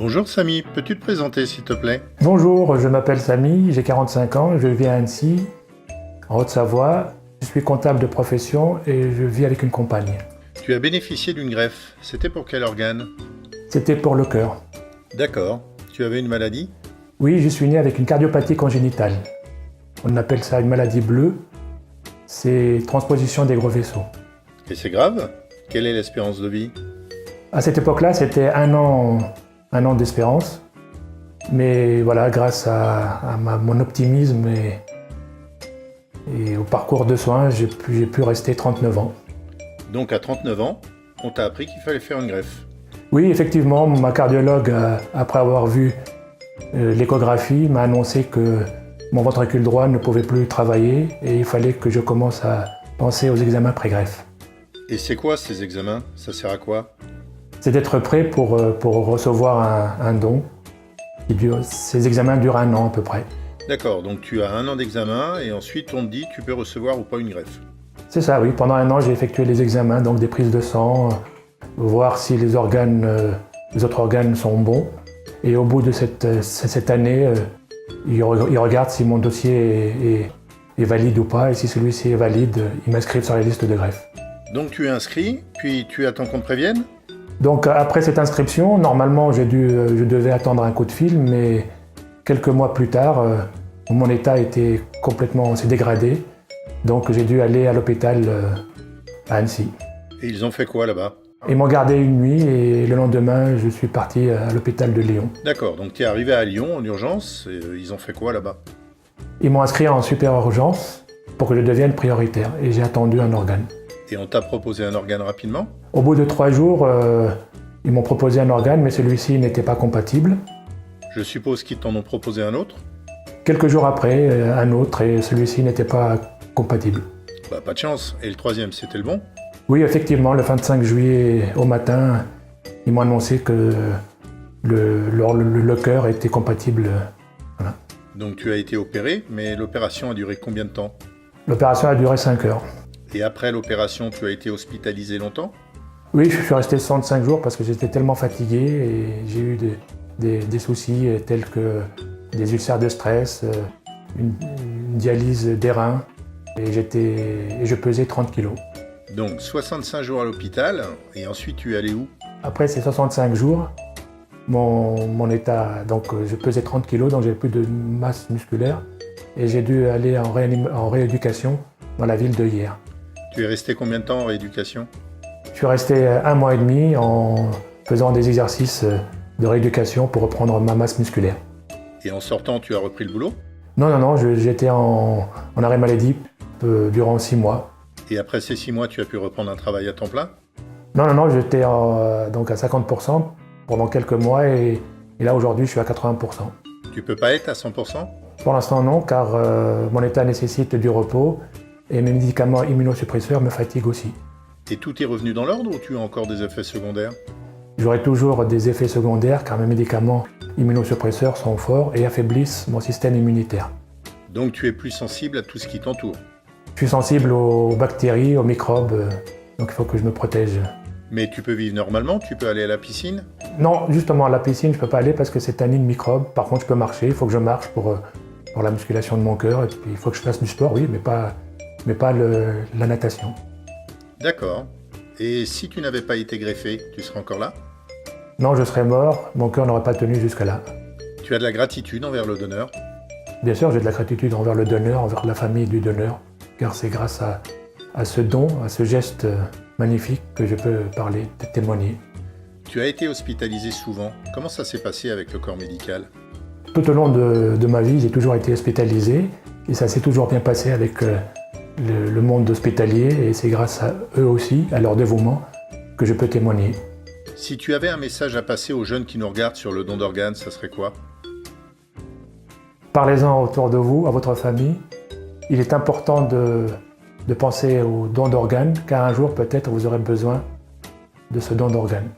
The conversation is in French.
Bonjour Samy, peux-tu te présenter s'il te plaît? Bonjour, je m'appelle Samy, j'ai 45 ans, je vis à Annecy, en Haute-Savoie. Je suis comptable de profession et je vis avec une compagne. Tu as bénéficié d'une greffe, c'était pour quel organe? C'était pour le cœur. D'accord, tu avais une maladie? Oui, je suis né avec une cardiopathie congénitale. On appelle ça une maladie bleue. C'est transposition des gros vaisseaux. Et c'est grave? Quelle est l'espérance de vie? À cette époque-là, c'était un an d'espérance. Mais voilà, grâce à mon optimisme et au parcours de soins, j'ai pu rester 39 ans. Donc à 39 ans, on t'a appris qu'il fallait faire une greffe. Oui, effectivement, ma cardiologue, après avoir vu l'échographie, m'a annoncé que mon ventricule droit ne pouvait plus travailler et il fallait que je commence à penser aux examens pré-greffe. Et c'est quoi ces examens? Ça sert à quoi? C'est d'être prêt pour recevoir un don. Ces examens durent 1 an à peu près. D'accord, donc tu as 1 an d'examen et ensuite on te dit tu peux recevoir ou pas une greffe. C'est ça, oui. Pendant 1 an, j'ai effectué les examens, donc des prises de sang, voir si les autres organes sont bons. Et au bout de cette année, ils regardent si mon dossier est valide ou pas. Et si celui-ci est valide, ils m'inscrivent sur la liste de greffe. Donc tu es inscrit, puis tu attends qu'on te prévienne? Donc après cette inscription, normalement, je devais attendre un coup de fil, mais quelques mois plus tard, mon état s'est dégradé. Donc j'ai dû aller à l'hôpital à Annecy. Et ils ont fait quoi là-bas? Ils m'ont gardé une nuit et le lendemain, je suis parti à l'hôpital de Lyon. D'accord, donc tu es arrivé à Lyon en urgence, et ils ont fait quoi là-bas? Ils m'ont inscrit en super urgence pour que je devienne prioritaire et j'ai attendu un organe. Et on t'a proposé un organe rapidement? Au bout de 3 jours, ils m'ont proposé un organe, mais celui-ci n'était pas compatible. Je suppose qu'ils t'en ont proposé un autre? Quelques jours après, un autre et celui-ci n'était pas compatible. Bah pas de chance. Et le troisième, c'était le bon? Oui, effectivement, le 25 juillet au matin, ils m'ont annoncé que le cœur était compatible. Voilà. Donc tu as été opéré, mais l'opération a duré combien de temps? L'opération a duré 5 heures. Et après l'opération, tu as été hospitalisé longtemps? Oui, je suis resté 65 jours parce que j'étais tellement fatigué et j'ai eu des soucis tels que des ulcères de stress, une dialyse des reins et je pesais 30 kilos. Donc 65 jours à l'hôpital, et ensuite tu es allé où? Après ces 65 jours, mon état, donc je pesais 30 kilos, donc j'avais plus de masse musculaire et j'ai dû aller en rééducation dans la ville de Hyères. Tu es resté combien de temps en rééducation? Je suis resté 1 mois et demi en faisant des exercices de rééducation pour reprendre ma masse musculaire. Et en sortant, tu as repris le boulot? Non, j'étais en arrêt maladie durant 6 mois. Et après ces 6 mois, tu as pu reprendre un travail à temps plein? Non, j'étais donc à 50% pendant quelques mois et là aujourd'hui je suis à 80%. Tu peux pas être à 100%? Pour l'instant non, car mon état nécessite du repos et mes médicaments immunosuppresseurs me fatiguent aussi. Et tout est revenu dans l'ordre ou tu as encore des effets secondaires? J'aurai toujours des effets secondaires car mes médicaments immunosuppresseurs sont forts et affaiblissent mon système immunitaire. Donc tu es plus sensible à tout ce qui t'entoure? Je suis sensible aux bactéries, aux microbes, donc il faut que je me protège. Mais tu peux vivre normalement? Tu peux aller à la piscine? Non, justement, à la piscine, je ne peux pas aller parce que c'est un nid de microbes. Par contre, je peux marcher, il faut que je marche pour la musculation de mon cœur. Et puis, il faut que je fasse du sport, oui, mais pas la natation. D'accord. Et si tu n'avais pas été greffé, tu serais encore là? Non, je serais mort, mon cœur n'aurait pas tenu jusque là. Tu as de la gratitude envers le donneur? Bien sûr, j'ai de la gratitude envers le donneur, envers la famille du donneur, car c'est grâce à ce don, à ce geste magnifique que je peux parler, témoigner. Tu as été hospitalisé souvent. Comment ça s'est passé avec le corps médical? Tout au long de ma vie, j'ai toujours été hospitalisé et ça s'est toujours bien passé avec le monde hospitalier et c'est grâce à eux aussi, à leur dévouement, que je peux témoigner. Si tu avais un message à passer aux jeunes qui nous regardent sur le don d'organes, ça serait quoi? Parlez-en autour de vous, à votre famille. Il est important de penser au don d'organes car un jour peut-être vous aurez besoin de ce don d'organes.